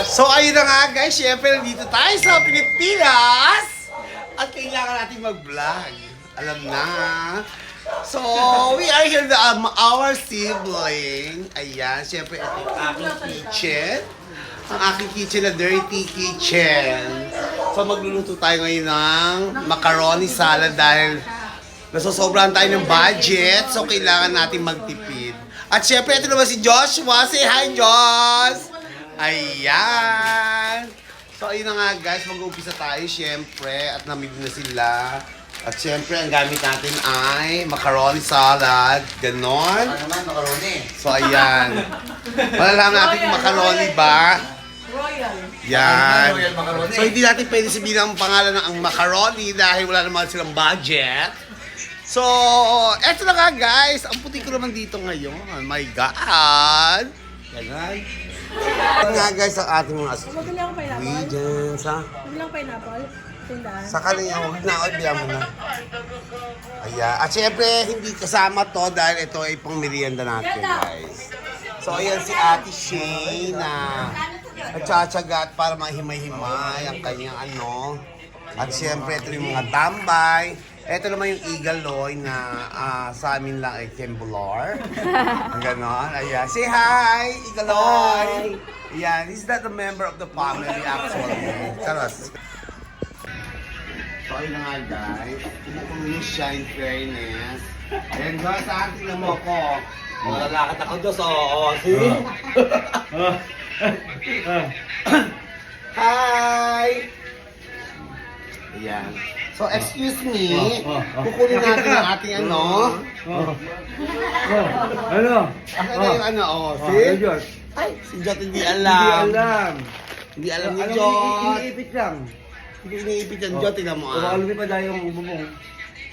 So ayun na nga guys, syempre nandito tayo sa Pilipinas at kailangan natin mag-vlog. Alam na. So, we are here with our sibling. Ayan, syempre ito yung aking kitchen. Ang aking kitchen na dirty kitchen. So magluluto tayo ngayon ng macaroni salad dahil nasosobrahan tayo ng budget. So kailangan natin magtipid. At syempre ito naman si Joshua. Say hi, Josh! Ayan! So ayun na nga guys, mag-uumpisa tayo syempre at namig na sila. At syempre ang gamit natin ay macaroni salad. Ganon. Ano naman, macaroni? So ayan. Malalaman natin kung macaroni ba. Royal. Yan. Royal macaroni. So hindi natin pwede sabihin ang pangalan ng ang macaroni dahil wala naman silang budget. So, eto na nga guys. Ang puti ko naman dito ngayon. My God. Ganun. Ito nga guys ang ating mga Magdala akong pineapple. ingredients ha. Magdala akong pineapple. Tindahan. Sa kanila, huwag na, biyan mo na. Ayan. At syempre, hindi kasama to dahil ito ay pang merienda natin guys. So, ayan si Ate Shay na nagtsatsagat para mahimay-himay ang kanyang ano. At syempre, ito yung mga tambay. Ito naman yung eagle loy na sa amin lang ay tembular. Ganon. Ayan. Say hi, eagle loy! Ayan. He's not a member of the family actually. Charos. So, ayun na nga guys. Kumukulo siya in fairness. And guys, saan tingnan mo ko? Malalakad ako doon. So, see? Hi! Ayan. So, excuse me. Kukunin natin ang ating ano. Ano? Ano na yung ano, oh. See? Ay, si Jot hindi alam. Hindi alam ni Jot. Iniipit lang. Hindi iniipit yan, Jot. Tingnan mo ah. Baka lumipad tayo yung bubong.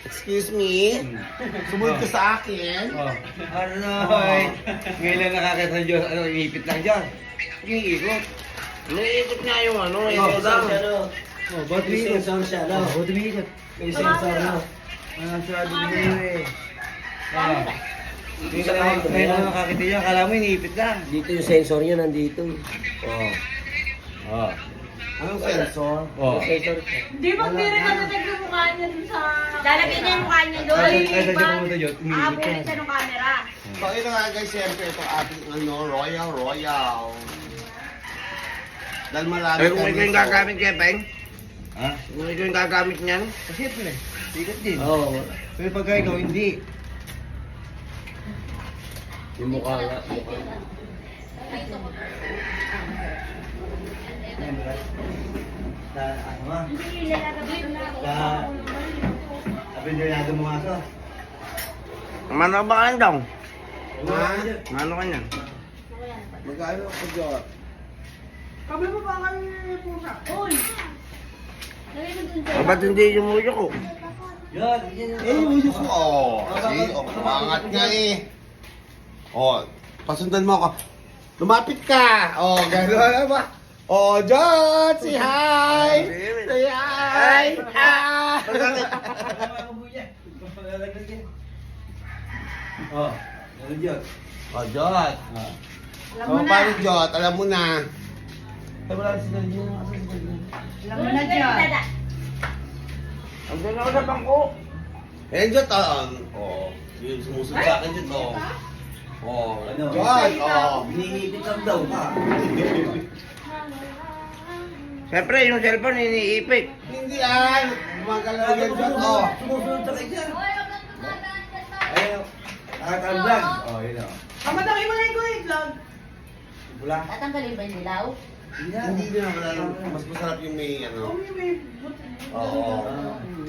Excuse me. Sumunod ka sa akin. Ano? Ngayon lang nakakita ng Diyos. Ano, iniipit lang dyan. Iniipot. Naiipit nga yung ano. Oh, ba't umiikot? Ba't umiikot? May sensor na. Masyado din eh. Ngayon lang nakakita dyan. Kala mo iniipit lang. Dito yung sensor niya, nandito. Anong sensor? Hindi ba pwede ka natag yung mukha niya dun sa... Lalagyan niya yung mukha niya doon. Ay, sa dyan pumunta Diyos. Iniipit Aabunin yan. siya ng camera. So, ito nga guys, siyempre ito ating ano, royal. Dahil marami Pero kung ikaw yung gagamit kaya, Peng? Ha? Kung ikaw yung gagamit niyan? Siyempre. Sikat din. Oo. Pero pagka ikaw hindi. Yung mukha nga. Ano nga? Abinderado mo nga ito. Mano ba kayo daw? Ha? Mano ka niyan? Magkano ako, Jot? Kabi mo ba kayo pusa? Uy! Ba't hindi yung muyo ko? Yan, yan. Yung Diyos ko. See? Kumangat nga eh. Pasundan mo ako. Lumapit ka. Gano'n ba? Jot! Say hi! Say hi! Hi! Oh, ano Diyos? Jot! Paano Jot? Alam mo na. Ay, wala si Daniel. Alam mo na dyan. Ang doon ako sa bangko. Jot, yung sumusunod sa akin Jot, Ano? Jot, Iniipit lang daw ka. Siyempre, yung cellphone iniipit. Hindi yan. Gumagalaw yan Jot, Sumusunod sa kayo dyan. Ayun. Nakaka-vlog. Oh, yun o. Kamataki mo na yung kuya vlog. Bula. Tatanggalin ba yung dilaw? Hindi na wala lang. Mas masarap yung may ano. Oo.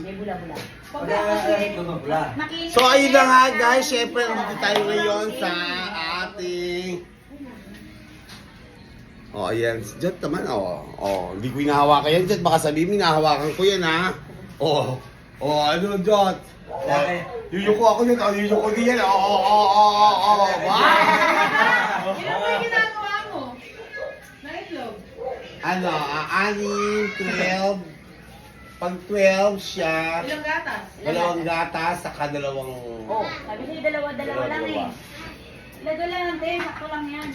May bula-bula. Bula. Makinis. So ayun na nga guys, syempre nandito tayo ngayon sa ating... ayan, si Jot naman, hindi ko hinahawakan yan, Jot, baka sabihin mo, hinahawakan ko yan, ha? Ano, Jot? Yuyuko ako yun, yuyuko din yan, Ilan ba yung ginagawa mo? Na itlog? Ano, 6, 12, pag 12 siya, Ilang gatas? dalawang gatas, saka dalawang... Sabi niya dalawa-dalawa lang eh. Lado lang, te. Sakto lang yan.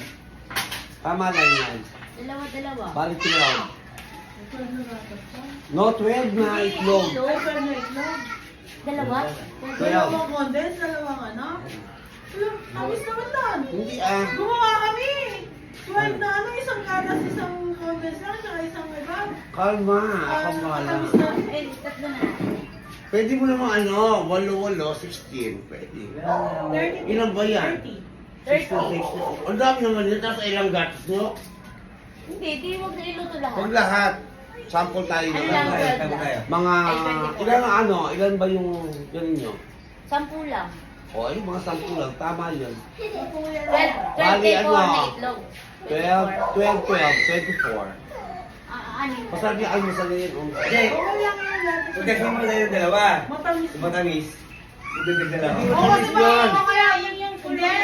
Tama lang yan. Dalawa. Balik 12. No, 12 na itlog. Dalawa? Dalawang condense, dalawang ano? Amis naman doon. Hindi Gumawa kami. 12 na ano, isang gatas, isang condense lang, tsaka isang iba. Kalma, kamala. Amis na. Eh, tatlo na. Pwede mo naman 8, 16. Pwede. 30. Ilan ba yan? 30. Ang dami naman yun, tapos ilang gatas nyo? Hindi, di huwag na iluto lahat. Huwag lahat. Sample tayo Ano na lang, lang. 12 lang. Mga, ilan ba yung ganun nyo? 10 lang. O, ay, mga 10 lang. Tama yun. 12 Bali, day ano? na itlog. 12, 24. Ano? Masabi ang masali yun. Hindi. Pagkasama mo na yung dalawa. Matamis. Matamis. Idagdag dalawa. Oo, kasi Yun. baka kaya Yung Hindi.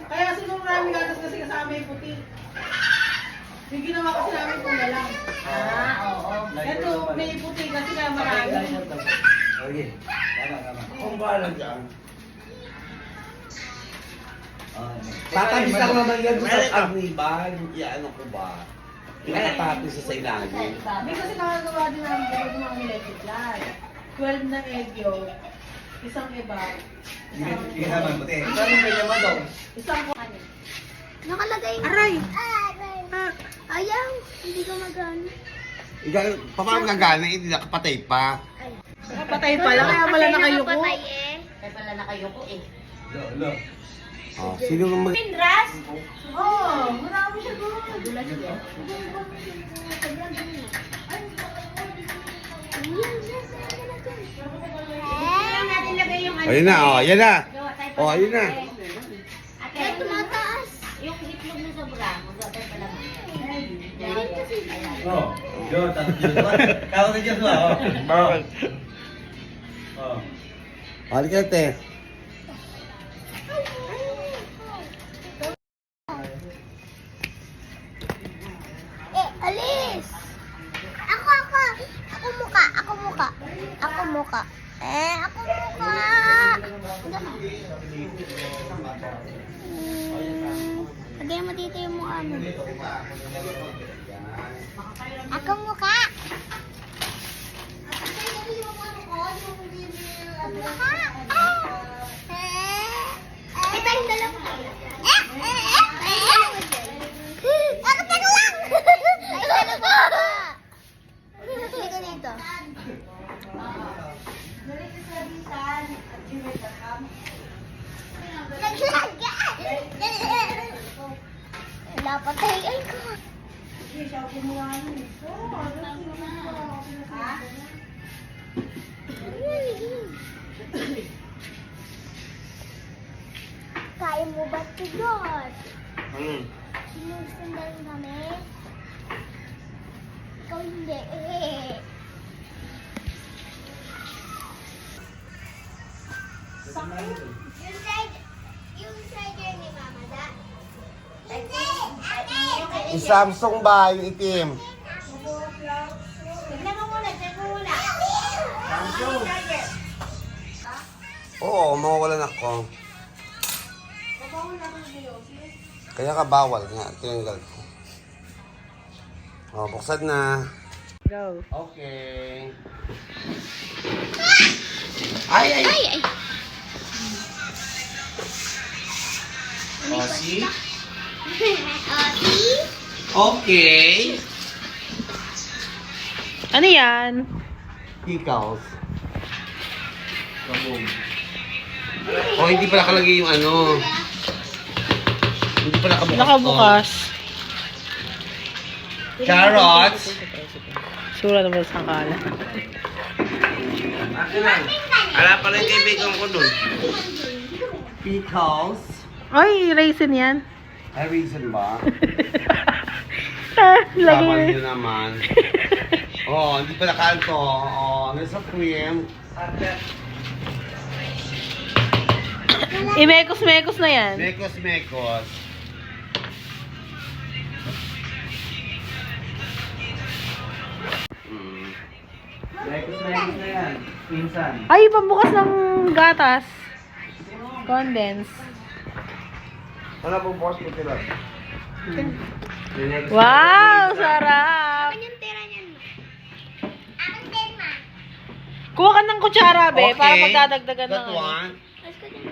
Kaya siguro maraming gatas kasi kasama yung puti. Yung ginawa kasi namin pula lang. Oo. Ito, may puti kasi kaya marami. Okay. Tama. Kung bahala dyan. Tatamis Tatamis lang naman yan doon sa agriban. Ano ko ba? Pinakatapos sa ilalim. Hindi kasi nakagawa din namin kapag mga electric light. 12 na egg yolk, isang iba, Hindi naman puti. Parang ganyan mo daw. isang Nakalagay. Aray! Ayaw, hindi ko magana. Paano gagana? Hindi nakapatay pa. patay pala, kaya wala na kayo ko. Nakapatay eh. Kaya pala na kayo ko eh. Lo. Oh, sino mag... Pindras? Oo, marami siya doon. Dulas yan. Kailangan natin lagay yung ano. Ayun na, yan na. Gawa tayo Oh, ayun na. Ate, Ay, tumataas. yung itlog na sobra, magawa tayo pala. Oh. Yo, tatlo. Tawag na dyan ba? Bakit? Oh. Balik ka, te. Alis! Ako muka! Ako muka! Ako muka! Ako muka! Lagyan mo dito yung mukha mo. Ako muka! Muka! Ito yung dalawa. Ako tago lang! Ay, dalawa! Dito dito. Naglaga! Wala pa tayo. Ay, ko. Kaya mo ba tigot? Sinusundan kami? Ikaw hindi eh. Yung slider ni Mama da? Yung Samsung ba? Yung itim? Tignan mo muna, check mo muna. Oo, mawawalan ako. Kaya ka bawal nga. Tinanggal ko. Oh, buksan na. Go. Okay. Ay! Oh, see? Okay. Ano yan? Pickles. Kabog. Oh, hindi pala kalagay yung ano. Hindi pala kabukas. Nakabukas. Carrots. Sura naman sa kala. Akin lang. Ala pala yung kaibigan ko dun. Pickles. Ay, raisin yan. Ay, reason ba? Ah, Tama lagi. nyo naman. Oh, hindi pala kanto. Oh, nasa cream. Imekos-mekos na yan. Mekos. Mekos na yan. Minsan. Ay, pambukas ng gatas. Condense. Wala pong boss ko sila. Wow, sarap. Akin yung tira niyan, ma. Akin din, ma. Kuha ka ng kutsara, be, para magdadagdagan ng That ano. one. Mas ko din.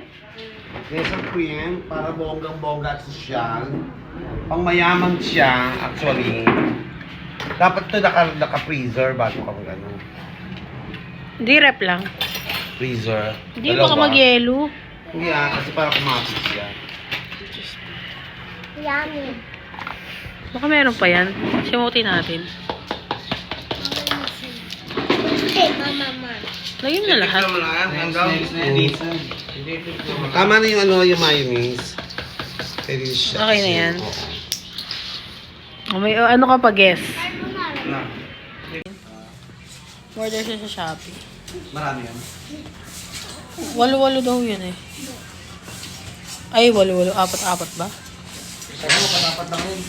There's a cream para bonggang-bongga at sosyal. Pang mayaman siya, actually. Dapat ito naka-freezer bago ka mag-ano. Hindi, rep lang. Freezer. Hindi, baka mag-yelo. Hindi kasi para kumapit siya. Yummy. Baka meron pa yan. Simutin natin. Hindi, mama. Lagyan na lahat. Tama na yung yung mayonnaise. Pwede siya. Okay na yan. May ano ka pa, guess? Order siya sa Shopee. Marami yan. 8-8 daw yun eh. Ay, 8-8. 4-4 ba? Kaya mo dapat lang yun.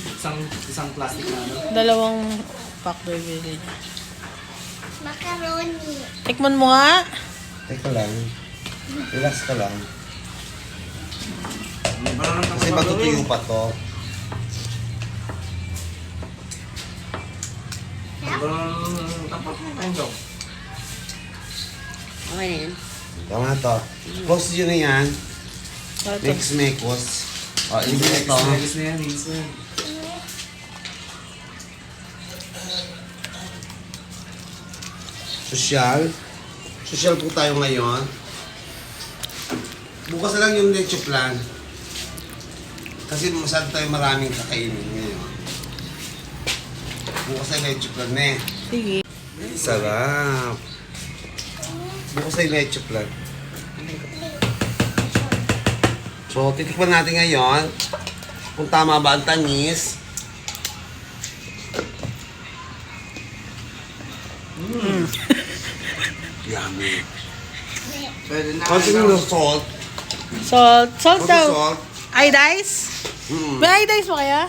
Isang plastic na ano. 2 pack daw yung binili niya. Macaroni. Tikman mo nga. Teka lang. Relax ka lang. Kasi matutuyo pa to. Okay na yan. Tama na to. Close yun na yan. Ito. Next mekos. O, hindi na ito. Next na yan, next na yan. Social. Social po tayo ngayon. Bukas na lang yung leche plan. Kasi masyado tayo maraming kakainin ngayon. Bukas na leche plan eh. Sige. Sarap. Bukas na leche plan. So, titikman natin ngayon kung tama ba ang tamis. Yummy. Pwede na. Konti ng salt. Salt. Salt Konti daw. salt. Iodize? May iodize mo kaya?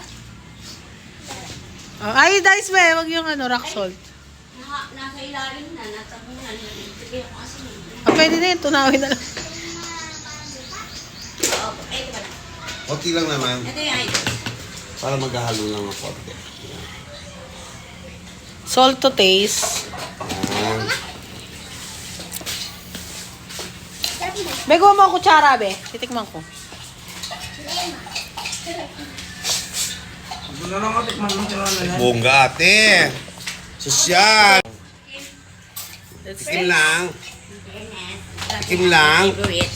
Oh, iodize ba eh. Wag yung rock salt. Nasa ilalim na, nasa bunan. Sige, kasi. Pwede na yun. Tunawin na lang. Oh, ito ba? Konti lang naman. Ito yung ID. Para maghahalo lang ng konti. Salt to taste. Ayan. Be, gawa mo ang kutsara, be. Titikman ko. Wala lang ako, tikman mo siya na yan. Bongga ate. Sosyal. Tikim lang. Tikim lang. Favorite.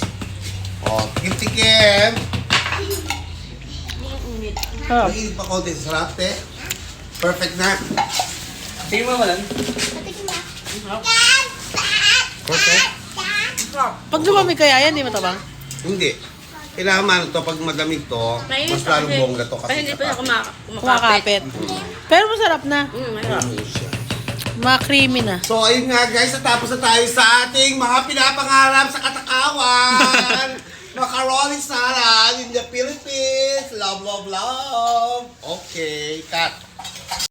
O, tikim-tikim. Oh. Mainit pa konti. Sarap, te. Perfect na. Tingin mo ba lang? Patikin na. Perfect. Pag lumamig kaya yan, di matabang? Hindi. Kailangan man ito, pag malamig to, mas lalong bongga to kasi Hindi pa siya kumakapit. Kumakapit. Pero masarap na. Ano siya. Ma-creamy na. So, ayun nga guys, natapos na tayo sa ating mga pinapangarap sa katakawan. Macaroni salad in the Philippines. Love, love, love. Okay, cut.